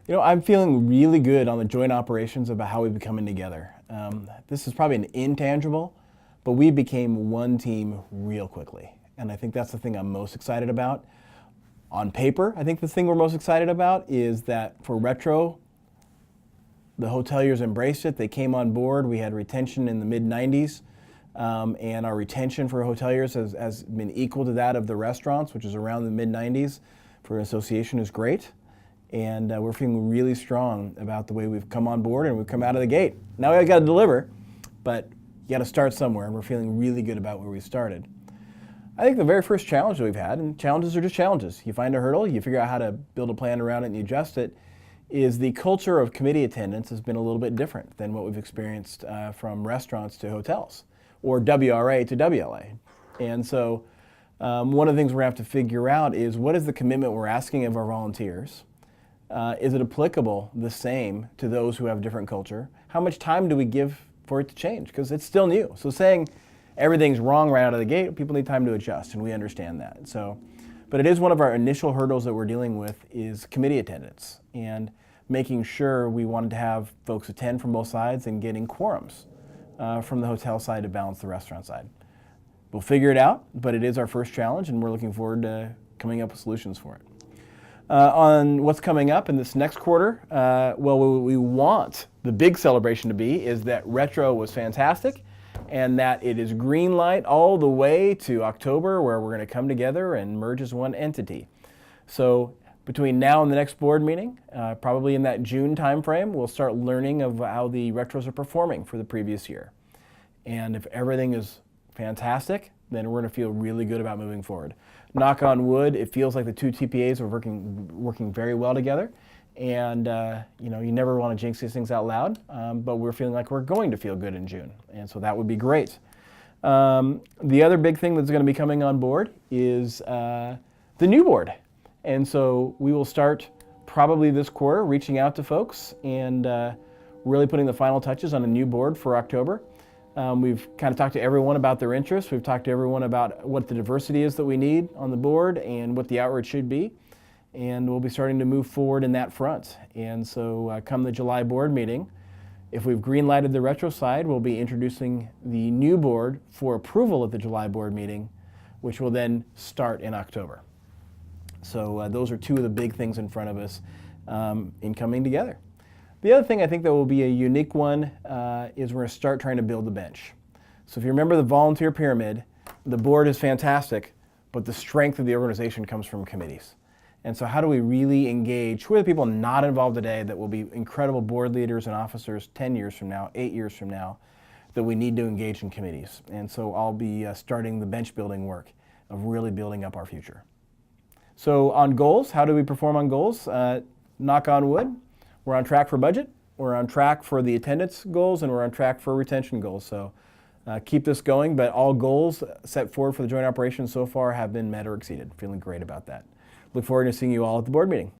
I'm feeling really good on the joint operations about how we've been coming together. This is probably an intangible, but we became one team real quickly. And I think that's the thing I'm most excited about. On paper, I think the thing we're most excited about is that for Retro, the hoteliers embraced it. They came on board. We had retention in the mid-90s. And our retention for hoteliers has been equal to that of the restaurants, which is around the mid-90s. For an association is great. And we're feeling really strong about the way we've come on board and we've come out of the gate. Now we've got to deliver, but you got to start somewhere, and we're feeling really good about where we started. I think the very first challenge that we've had, and challenges are just challenges. You find a hurdle, you figure out how to build a plan around it and you adjust it, is the culture of committee attendance has been a little bit different than what we've experienced from restaurants to hotels, or WRA to WLA. And so one of the things we're going to have to figure out is what is the commitment we're asking of our volunteers? Is it applicable the same to those who have different culture? How much time do we give for it to change? Because it's still new. So saying everything's wrong right out of the gate, people need time to adjust, and we understand that. So, but it is one of our initial hurdles that we're dealing with is committee attendance and making sure we wanted to have folks attend from both sides and getting quorums from the hotel side to balance the restaurant side. We'll figure it out, but it is our first challenge, and we're looking forward to coming up with solutions for it. On what's coming up in this next quarter, well, what we want the big celebration to be is that Retro was fantastic and that it is green light all the way to October, where we're going to come together and merge as one entity. So between now and the next board meeting, probably in that June timeframe, we'll start learning of how the Retros are performing for the previous year. And if everything is fantastic, then we're going to feel really good about moving forward. Knock on wood, it feels like the two TPAs are working very well together. And you never want to jinx these things out loud, but we're feeling like we're going to feel good in June. And so that would be great. The other big thing that's going to be coming on board is the new board. And so we will start probably this quarter reaching out to folks and really putting the final touches on a new board for October. We've kind of talked to everyone about their interests. We've talked to everyone about what the diversity is that we need on the board and what the outreach should be. And we'll be starting to move forward in that front. And so come the July board meeting, if we've green-lighted the Retro side, we'll be introducing the new board for approval at the July board meeting, which will then start in October. So those are two of the big things in front of us in coming together. The other thing I think that will be a unique one is we're going to start trying to build the bench. So if you remember the volunteer pyramid, the board is fantastic, but the strength of the organization comes from committees. And so how do we really engage? Who are the people not involved today that will be incredible board leaders and officers 10 years from now, 8 years from now, that we need to engage in committees? And so I'll be starting the bench building work of really building up our future. So on goals, how do we perform on goals? Knock on wood, we're on track for budget, we're on track for the attendance goals, and we're on track for retention goals. So keep this going, but all goals set forward for the joint operations so far have been met or exceeded. Feeling great about that. Look forward to seeing you all at the board meeting.